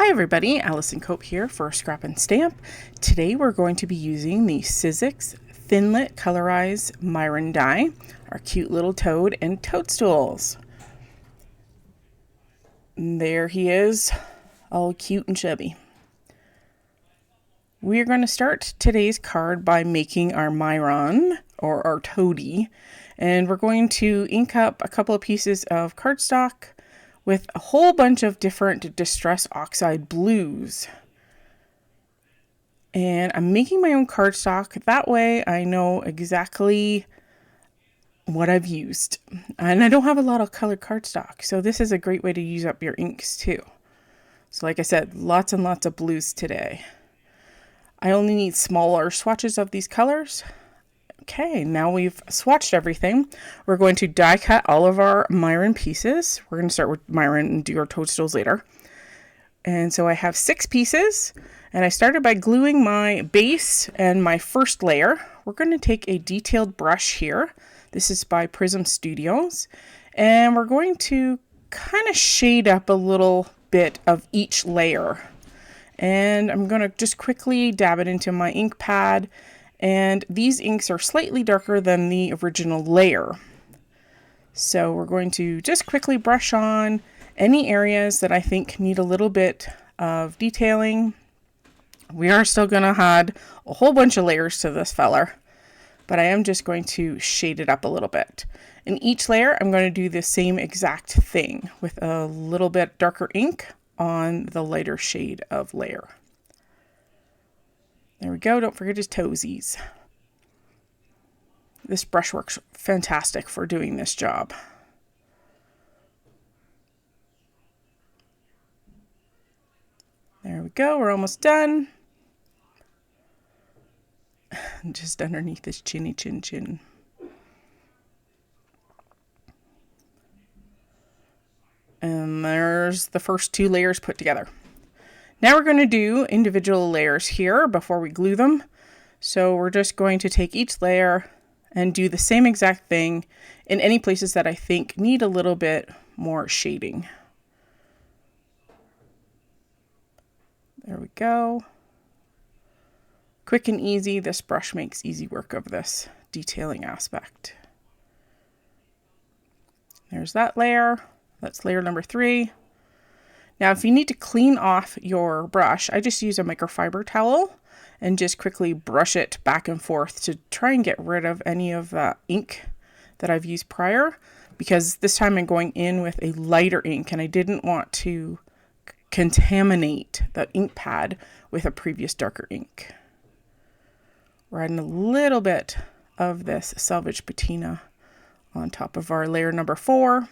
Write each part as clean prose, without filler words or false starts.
Hi everybody, Allison Cope here for Scrap and Stamp. Today we're going to be using the Sizzix Thin-lit Colorize Myron die, our cute little toad and toadstools. And there he is, all cute and chubby. We're going to start today's card by making our Myron, or our toady, and we're going to ink up a couple of pieces of cardstock with a whole bunch of different Distress Oxide blues. And I'm making my own cardstock. That way I know exactly what I've used. And I don't have a lot of colored cardstock, so this is a great way to use up your inks too. So like I said, lots and lots of blues today. I only need smaller swatches of these colors. Okay, now we've swatched everything. We're going to die cut all of our Myron pieces. We're going to start with Myron and do our toadstools later. And so I have 6 pieces, and I started by gluing my base and my first layer. We're going to take a detailed brush here. This is by Prism Studios. And we're going to kind of shade up a little bit of each layer. And I'm going to just quickly dab it into my ink pad. And these inks are slightly darker than the original layer. So we're going to just quickly brush on any areas that I think need a little bit of detailing. We are still going to add a whole bunch of layers to this feller, but I am just going to shade it up a little bit. In each layer, I'm going to do the same exact thing with a little bit darker ink on the lighter shade of layer. There we go. Don't forget his toesies. This brush works fantastic for doing this job. There we go. We're almost done. Just underneath his chinny chin chin. And there's the first 2 layers put together. Now we're going to do individual layers here before we glue them. So we're just going to take each layer and do the same exact thing in any places that I think need a little bit more shading. There we go. Quick and easy. This brush makes easy work of this detailing aspect. There's that layer. That's layer number 3. Now, if you need to clean off your brush, I just use a microfiber towel and just quickly brush it back and forth to try and get rid of any of the ink that I've used prior, because this time I'm going in with a lighter ink and I didn't want to contaminate the ink pad with a previous darker ink. We're adding a little bit of this Salvage Patina on top of our layer number 4.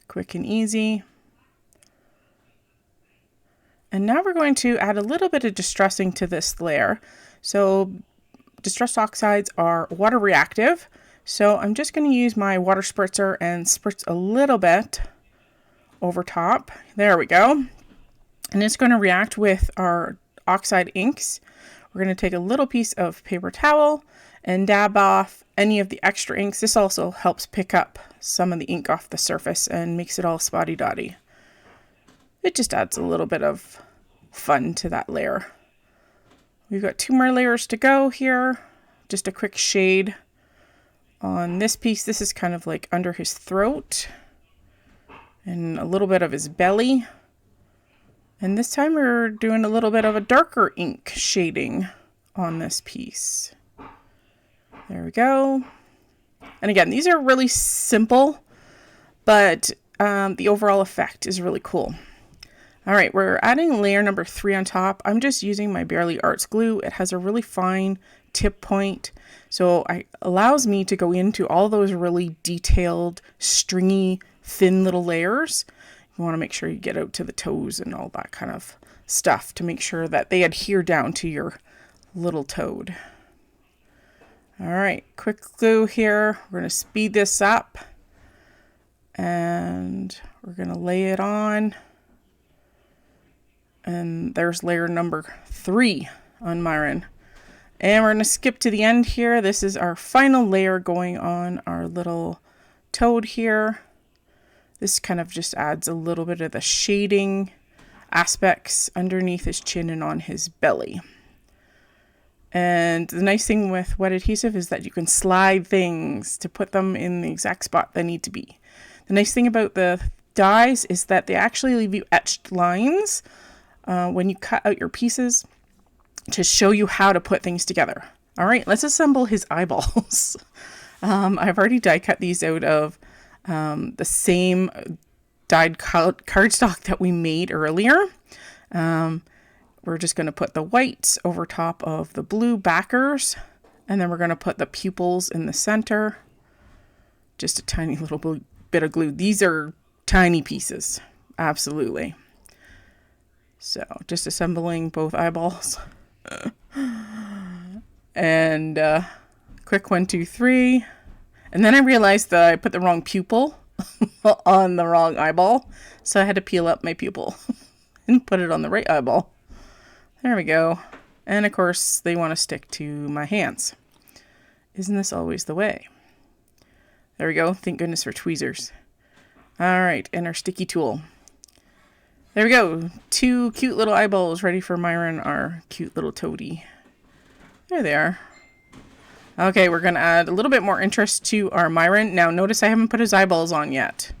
Quick and easy. And now we're going to add a little bit of distressing to this layer. So distressed oxides are water reactive. So I'm just going to use my water spritzer and spritz a little bit over top. There we go. And it's going to react with our oxide inks. We're going to take a little piece of paper towel and dab off any of the extra inks. This also helps pick up some of the ink off the surface and makes it all spotty dotty. It just adds a little bit of fun to that layer. We've got 2 more layers to go here. Just a quick shade on this piece. This is kind of like under his throat and a little bit of his belly. And this time we're doing a little bit of a darker ink shading on this piece. There we go. And again, these are really simple, but the overall effect is really cool. All right, we're adding layer number 3 on top. I'm just using my Barely Arts glue. It has a really fine tip point, so it allows me to go into all those really detailed, stringy, thin little layers. You want to make sure you get out to the toes and all that kind of stuff to make sure that they adhere down to your little toad. All right, quick glue here. We're going to speed this up and we're going to lay it on. And there's layer number 3 on Myron. And we're going to skip to the end here. This is our final layer going on our little toad here. This kind of just adds a little bit of the shading aspects underneath his chin and on his belly. And the nice thing with wet adhesive is that you can slide things to put them in the exact spot they need to be. The nice thing about the dies is that they actually leave you etched lines when you cut out your pieces to show you how to put things together. All right, let's assemble his eyeballs. I've already die cut these out of the same dyed cardstock that we made earlier. We're just going to put the whites over top of the blue backers, and then we're going to put the pupils in the center. Just a tiny little bit of glue. These are tiny pieces, absolutely. So just assembling both eyeballs. And quick 1, 2, 3. And then I realized that I put the wrong pupil on the wrong eyeball. So I had to peel up my pupil and put it on the right eyeball. There we go. And of course, they want to stick to my hands. Isn't this always the way? There we go. Thank goodness for tweezers. All right, and our sticky tool. There we go. 2 cute little eyeballs ready for Myron, our cute little toady. There they are. Okay, we're going to add a little bit more interest to our Myron. Now, notice I haven't put his eyeballs on yet.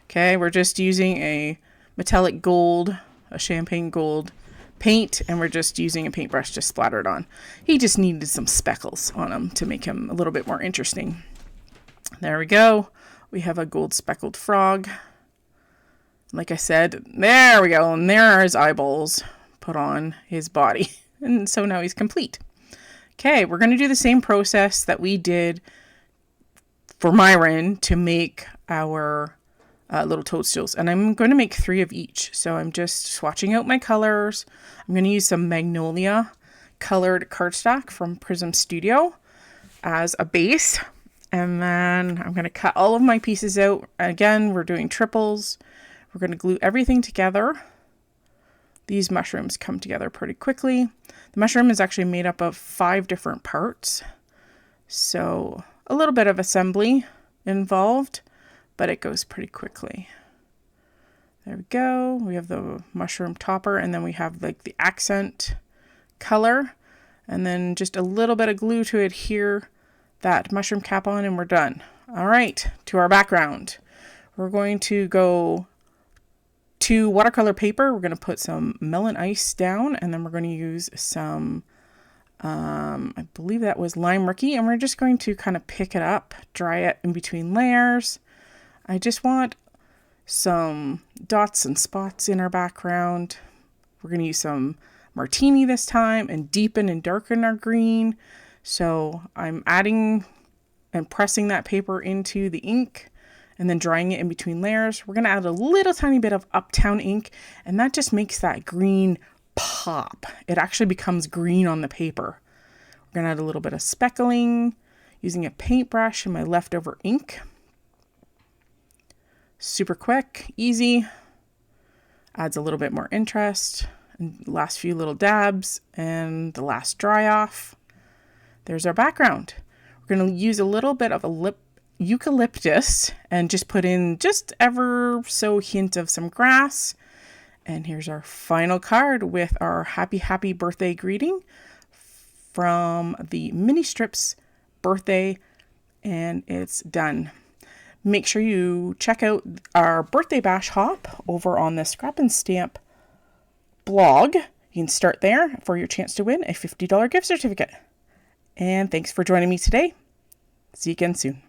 Okay, we're just using a metallic gold, a champagne gold paint, and we're just using a paintbrush to splatter it on. He just needed some speckles on him to make him a little bit more interesting. There we go. We have a gold speckled frog. Like I said, there we go. And there are his eyeballs put on his body. And so now he's complete. Okay, we're going to do the same process that we did for Myron to make our little toadstools. And I'm going to make 3 of each. So I'm just swatching out my colors. I'm going to use some magnolia colored cardstock from Prism Studio as a base. And then I'm going to cut all of my pieces out. Again, we're doing triples. We're going to glue everything together. These mushrooms come together pretty quickly. The mushroom is actually made up of 5 different parts. So a little bit of assembly involved, but it goes pretty quickly. There we go. We have the mushroom topper, and then we have like the accent color, and then just a little bit of glue to adhere that mushroom cap on, and we're done. All right, to our background. We're going to go to watercolor paper. We're going to put some melon ice down, and then we're going to use some, I believe that was lime rookie, and we're just going to kind of pick it up, dry it in between layers. I just want some dots and spots in our background. We're going to use some martini this time and deepen and darken our green. So I'm adding and pressing that paper into the ink and then drying it in between layers. We're going to add a little tiny bit of Uptown ink, and that just makes that green pop. It actually becomes green on the paper. We're going to add a little bit of speckling using a paintbrush and my leftover ink. Super quick, easy, adds a little bit more interest. And last few little dabs and the last dry off. There's our background. We're going to use a little bit of a eucalyptus and just put in just ever so hint of some grass. And here's our final card with our happy birthday greeting from the mini strips birthday, and it's done. Make sure you check out our birthday bash hop over on the Scrap and Stamp blog. You can start there for your chance to win a $50 gift certificate. And thanks for joining me today. See you again soon.